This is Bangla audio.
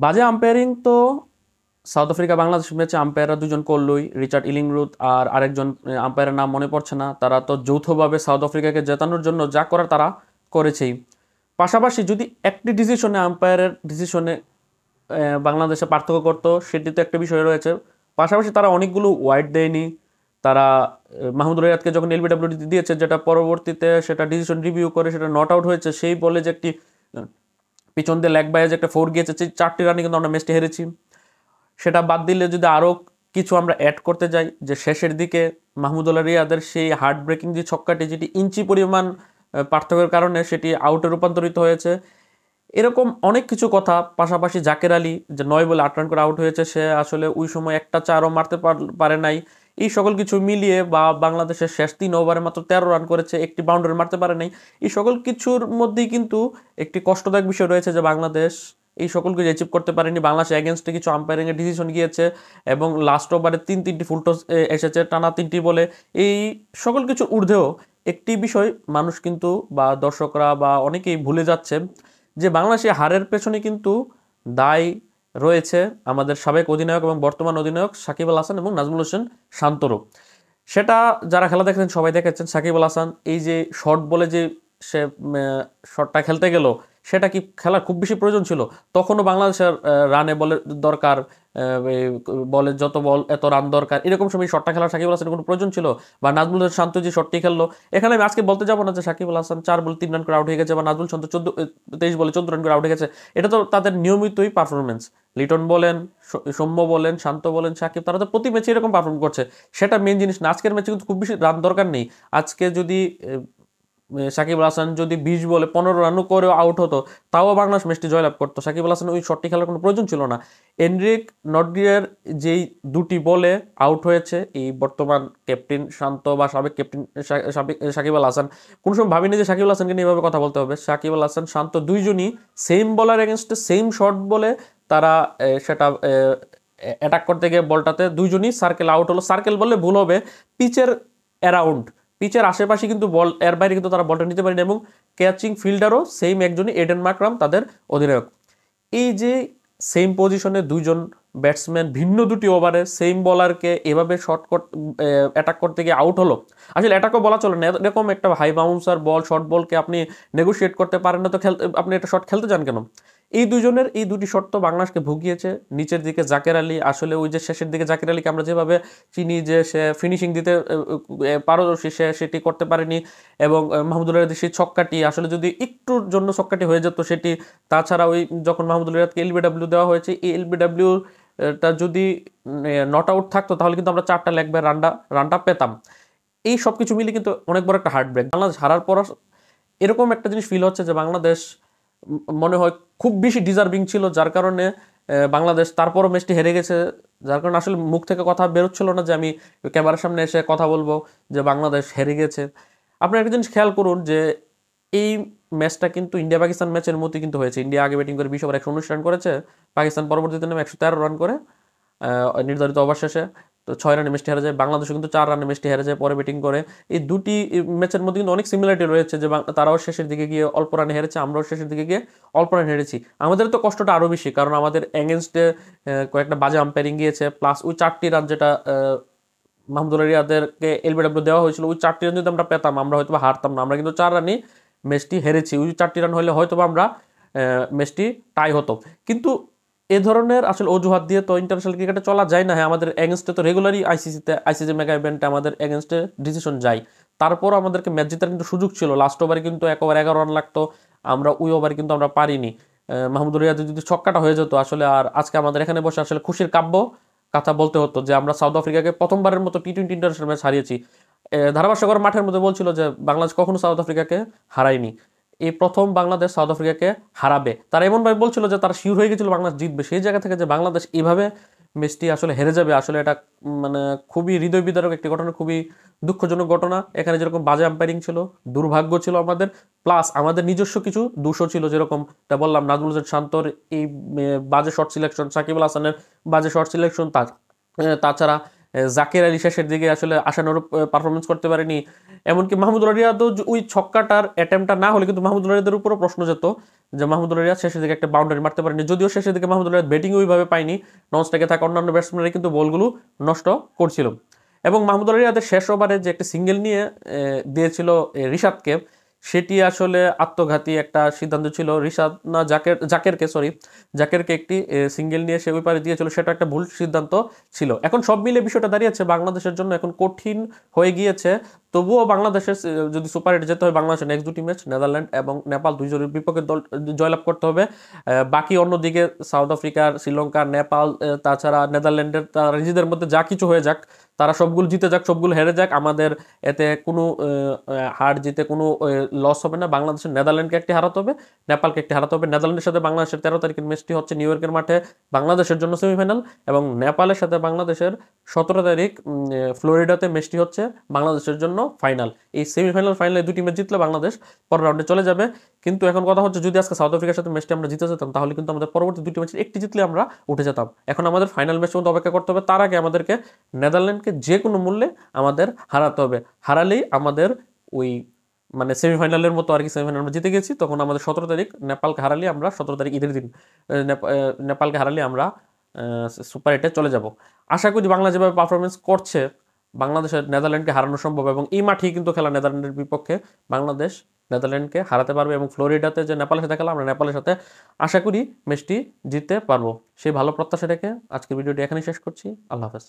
বাজে আম্পায়ারিং তো সাউথ আফ্রিকা বাংলাদেশ ম্যাচে আম্পায়াররা দুজন করলই, রিচার্ড ইলিংরুথ আর আরেকজন আম্পায়ারের নাম মনে পড়ছে না। তারা তো যৌথভাবে সাউথ আফ্রিকাকে জেতানোর জন্য যা করার তারা করেছেই। পাশাপাশি যদি একটি ডিসিশনে আম্পায়ারের ডিসিশনে বাংলাদেশে পার্থক্য করতো সেটি তো একটা বিষয় রয়েছে। পাশাপাশি তারা অনেকগুলো ওয়াইড দেয়নি। তারা মাহমুদুল রিয়াদকে যখন এলবিডব্লিউ দিয়েছে, যেটা পরবর্তীতে সেটা ডিসিশন রিভিউ করে সেটা নট আউট হয়েছে, সেই বলে যে একটি পিছন দিয়ে লেগ বাইয়ে যে একটা ফোর গিয়েছে, সেই 4টি রানে কিন্তু আমরা ম্যাচটি হেরেছি। সেটা বাদ দিলে যদি আরও কিছু আমরা অ্যাড করতে যাই, যে শেষের দিকে মাহমুদুল্লাহ রিয়াদের সেই হার্ট ব্রেকিং যে ছক্কাটি, যেটি ইঞ্চি পরিমাণ পার্থক্যের কারণে সেটি আউটে রূপান্তরিত হয়েছে, এরকম অনেক কিছু কথা। পাশাপাশি জাকের আলী যে 9 বলে 8 রান করে আউট হয়েছে, সে আসলে ওই সময় একটা চারও মারতে পারে নাই। এই সকল কিছু মিলিয়ে বা বাংলাদেশের শেষ 3 ওভারে মাত্র 13 রান করেছে, একটি বাউন্ডারি মারতে পারে নাই। এই সকল কিছুর মধ্যেই কিন্তু একটি কষ্টদায়ক বিষয় রয়েছে যে বাংলাদেশ এই সকল কিছু অ্যাচিভ করতে পারেনি। বাংলাদেশ এগেনস্টে কিছু আম্পায়ারিং এর ডিসিশন গিয়েছে এবং লাস্ট ওভারে তিনটি ফুল টস এসেছে টানা 3টি বলে। এই সকল কিছুর ঊর্ধ্বেও একটি বিষয় মানুষ কিন্তু বা দর্শকরা বা অনেকেই ভুলে যাচ্ছে, যে বাংলাদেশে হারের পেছনে কিন্তু দায় রয়েছে আমাদের সাবেক অধিনায়ক এবং বর্তমান অধিনায়ক সাকিব আল হাসান এবং নাজমুল হোসেন শান্তরও। সেটা যারা খেলা দেখেছেন সবাই দেখেছেন। সাকিব আল হাসান এই যে শর্ট বলে যে সে শটটা খেলতে গেল, সেটা কি খেলার খুব বেশি প্রয়োজন ছিল? তখনও বাংলাদেশের রানে বলের দরকার, বলের যত বল এত রান দরকার, এরকম সময় শটটা খেলার সাকিব আল হাসানের কোনো প্রয়োজন ছিল? বা নাজমুল হোসেন শান্ত যে শটটি খেললো, এখানে আমি আজকে বলতে যাবো না যে সাকিব আল হাসান 4 বলে 3 রান করে আউট হয়ে গেছে বা নাজমুল শান্ত 23 বলে 14 রান করে আউট হয়ে গেছে। এটা তো তাদের নিয়মিতই পারফরমেন্স। লিটন বলেন, সৌম্য বলেন, শান্ত বলেন, সাকিব, তারা তো প্রতি ম্যাচে এরকম পারফর্ম করছে। সেটা মেন জিনিস না। আজকের ম্যাচে কিন্তু খুব বেশি রান দরকার নেই। আজকে যদি সাকিব আল হাসান যদি 20 বলে 15 রানও করেও আউট হতো, তাও বাংলাদেশ ম্যাচটি জয়লাভ করতো। সাকিব আল হাসান ওই শটটি খেলার কোনো প্রয়োজন ছিল না। এনরিক নটগিয়ার যেই 2টি বলে আউট হয়েছে, এই বর্তমান ক্যাপ্টেন শান্ত বা সাবেক ক্যাপ্টেন সাকিব আল হাসান, কোনো সময় ভাবিনি যে সাকিব আল হাসানকে নিয়ে এভাবে কথা বলতে হবে। সাকিব আল হাসান শান্ত দুইজনই সেম বলার এগেনস্টে সেম শট বলে তারা সেটা অ্যাটাক করতে গিয়ে বলটাতে দুইজনই সার্কেল আউট হলো। সার্কেল বললে ভুল হবে, পিচের অ্যারাউন্ড, পিচের আশেপাশে কিন্তু বল, এর বাইরে কিন্তু তারা বলটা নিতে পারেনি। এবং ক্যাচিং ফিল্ডারও সেম একজনই, এডেন মাকরাম তাদের অধিনায়ক। এই যে সেম পজিশনে দুইজন ব্যাটসম্যান ভিন্ন 2টি ওভারে সেম বলারকে এভাবে অ্যাটাক করতে গিয়ে আউট হলো। আসলে অ্যাটাকও বলা চলে না, এরকম একটা হাই বাউন্সার বল, শর্ট বলকে আপনি নেগোশিয়েট করতে পারেন না, তো আপনি একটা শট খেলতে চান কেন? এই দুজনের এই 2টি শট তো বাংলাদেশকে ভুগিয়েছে। নিচের দিকে জাকের আলী, আসলে ওই যে শেষের দিকে জাকের আলীকে আমরা যেভাবে চিনি যে সে ফিনিশিং দিতে পারদর্শী, সে সেটি করতে পারেনি। এবং মাহমুদুল রিয়াদের সেই ছক্কাটি আসলে যদি একটুর জন্য ছক্কাটি হয়ে যেত সেটি, তাছাড়া ওই যখন মাহমুদুল রিয়াদকে এলবিডব্লিউ দেওয়া হয়েছে, এই এলবিডব্লিউ টা যদি নট আউট থাকতো তাহলে কিন্তু আমরা 4টা লেগ বাই রানটা পেতাম। এই সব কিছু মিলে কিন্তু অনেক বড় একটা হার্ট ব্রেক। বাংলাদেশ হারার পর এরকম একটা জিনিস ফিল হচ্ছে যে বাংলাদেশ মনে হয় খুব বেশি ডিজার্ভিং ছিল, যার কারণে বাংলাদেশ তারপরও ম্যাচটি হেরে গেছে। যার কারণে আসলে মুখ থেকে কথা বেরোচ্ছিল না যে আমি ক্যামেরার সামনে এসে কথা বলবো যে বাংলাদেশ হেরে গেছে। আপনি একটা জিনিস খেয়াল করুন যে এই ম্যাচটা কিন্তু ইন্ডিয়া পাকিস্তান ম্যাচের মতোই কিন্তু হয়েছে। ইন্ডিয়া আগে ব্যাটিং করে 20 ওভার 119 রান করেছে, পাকিস্তান পরবর্তীতে নেমে 113 রান করে নির্ধারিত ওভার শেষে তো 6 রানে ম্যাচটি হেরে যায়। বাংলাদেশও কিন্তু 4 রানে ম্যাচটি হেরে যায় পরে ব্যাটিং করে। এই দুটি ম্যাচের মধ্যে কিন্তু অনেক সিমিলারিটি রয়েছে, যে তারাও শেষের দিকে গিয়ে অল্প রানে হেরেছে, আমরাও শেষের দিকে গিয়ে অল্প রানে হেরেছি। আমাদের তো কষ্টটা আরও বেশি, কারণ আমাদের এগেনস্টে কয়েকটা বাজে আম্পায়ারিং গিয়েছে, প্লাস ওই 4টি রান যেটা মাহমুদুল রিয়াদেরকে এলবিডব্লিউ দেওয়া হয়েছিল, ওই 4টি রান যদি আমরা পেতাম আমরা হয়তো হারতাম না। আমরা কিন্তু 4 রানই ম্যাচটি হেরেছি। ওই 4টি রান হলে হয়তো আমরা ম্যাচটি টাই হতো। কিন্তু এ ধরনের আসলে অজুহাত দিয়ে তো ইন্টারন্যাশনাল ক্রিকেটে চলা যায় না। হ্যাঁ, আমাদের এগেনস্টে তো রেগুলারই আইসিসি মেগা ইভেন্টে আমাদের এগেনস্টে ডিসিশন যায়, তারপর আমাদেরকে ম্যাচ জেতার কিন্তু সুযোগ ছিল। লাস্ট ওভারে কিন্তু 1 ওভার 11 রান লাগতো, আমরা ওই ওভারে কিন্তু আমরা পারিনি। মাহমুদুল রিয়াদের যদি ছক্কাটা হয়ে যেত আসলে, আর আজকে আমাদের এখানে বসে আসলে খুশির কাব্য কথা বলতে হতো যে আমরা সাউথ আফ্রিকাকে প্রথমবারের মতো টি-20 ইন্টারন্যাশনাল ম্যাচ হারিয়েছি। ধারাভাষ্যকর মাঠের মধ্যে বলছিল যে বাংলাদেশ কখনো সাউথ আফ্রিকাকে হারায়নি, এই প্রথম বাংলাদেশ সাউথ আফ্রিকাকে হারাবে। তারা এমনভাবে বলছিল যে তারা শিওর হয়ে গেছিল বাংলাদেশ জিতবে। সেই জায়গা থেকে যে বাংলাদেশ এইভাবে ম্যাচটি আসলে হেরে যাবে, আসলে এটা মানে খুবই হৃদয় বিদারক একটি ঘটনা, খুবই দুঃখজনক ঘটনা। এখানে যেরকম বাজে আম্পায়ারিং ছিল, দুর্ভাগ্য ছিল আমাদের, প্লাস আমাদের নিজস্ব কিছু দোষও ছিল, যেরকম বললাম নাজমুল হোসেন শান্তর এই বাজে শর্ট সিলেকশন, সাকিব আল হাসানের বাজে শর্ট সিলেকশন, তাছাড়া জাকের আলী শেষের দিকে আসলে আশানুরূপ পারফরমেন্স করতে পারেনি। এমনকি মাহমুদুল্লাহ রিয়াদও ওই ছক্কাটার অ্যাটেম্পটা না হলে কিন্তু মাহমুদুল্লাহ রিয়াদের উপরও প্রশ্ন যেত যে মাহমুদুল্লাহ রিয়াদ শেষের দিকে একটা বাউন্ডারি মারতে পারেনি। যদিও শেষের দিকে মাহমুদুল্লাহ রিয়াদ ব্যাটিং ওইভাবে পায়নি, নন স্ট্রাইকে থাকা অন্যান্য ব্যাটসম্যানরা কিন্তু বলগুলো নষ্ট করছিল। এবং মাহমুদুল্লাহ রিয়াদের শেষ ওভারে যে একটা সিঙ্গেল নিয়ে দিয়েছিল রিশাদকে, সেটি আসলে আত্মঘাতী একটা সিদ্ধান্ত ছিল। রিশাদ না জাকেরকে একটি সিঙ্গেল নিয়ে সে ওই পারে দিয়েছিল, সেটা একটা ভুল সিদ্ধান্ত ছিল। এখন সব মিলে বিষয়টা দাঁড়িয়েছে বাংলাদেশের জন্য এখন কঠিন হয়ে গিয়েছে। তবুও বাংলাদেশের যদি সুপার এইটে যেতে হয়, বাংলাদেশের নেক্সট দুটি ম্যাচ নেদারল্যান্ড এবং নেপাল দুইজনের বিপক্ষে দল জয়লাভ করতে হবে। বাকি অন্যদিকে সাউথ আফ্রিকার, শ্রীলঙ্কা, নেপাল, তাছাড়া নেদারল্যান্ডের, তারা নিজেদের মধ্যে যা কিছু হয়ে যাক, তারা সবগুলো জিতে যাক, সবগুলো হেরে যাক, আমাদের এতে কোনো হার জিতে কোনো লস হবে না। বাংলাদেশের নেদারল্যান্ডকে একটি হারাতে হবে, নেপালকে একটি হারাতে হবে। নেদারল্যান্ডের সাথে বাংলাদেশের 13 তারিখের ম্যাচটি হচ্ছে নিউ ইয়র্কের মাঠে বাংলাদেশের জন্য সেমিফাইনাল, এবং নেপালের সাথে বাংলাদেশের 17 তারিখ ফ্লোরিডাতে ম্যাচটি হচ্ছে বাংলাদেশের জন্য ফাইনাল। এই সেমিফাইনাল ফাইনালে দুটি ম্যাচ জিতলে বাংলাদেশ পরের রাউন্ডে চলে যাবে। কিন্তু এখন কথা হচ্ছে, যদি আজকে সাউথ আফ্রিকার সাথে ম্যাচটি আমরা জিতে যেতাম, তাহলে কিন্তু আমাদের পরবর্তী দুটি ম্যাচের একটি জিতলে আমরা উঠে যেতাম। এখন আমাদের ফাইনাল ম্যাচ পর্যন্ত অপেক্ষা করতে হবে, তার আগে আমাদেরকে নেদারল্যান্ডকে যে কোনো মূল্যে আমাদের হারাতে হবে। হারালেই আমাদের ওই মানে সেমিফাইনালের মতো আর কি, সেমিফাইনাল আমরা জিতে গেছি। তখন আমাদের 17 তারিখ নেপালকে হারালে আমরা 17 তারিখ ঈদের দিন নেপালকে হারালে আমরা সুপার এইটে চলে যাব। আশা করি বাংলা যেভাবে পারফরমেন্স করছে, বাংলাদেশের নেদারল্যান্ডকে হারানো সম্ভব, এবং এই মাঠেই কিন্তু খেলা নেদারল্যান্ডের বিপক্ষে। বাংলাদেশ নেদারল্যান্ডকে হারাতে পারবে, এবং ফ্লোরিডাতে যে নেপালের সাথে খেলা, আমরা নেপালের সাথে আশা করি ম্যাচটি জিততে পারবো। সেই ভালো প্রত্যাশা রেখে আজকের ভিডিওটি এখানেই শেষ করছি। আল্লাহ হাফেজ।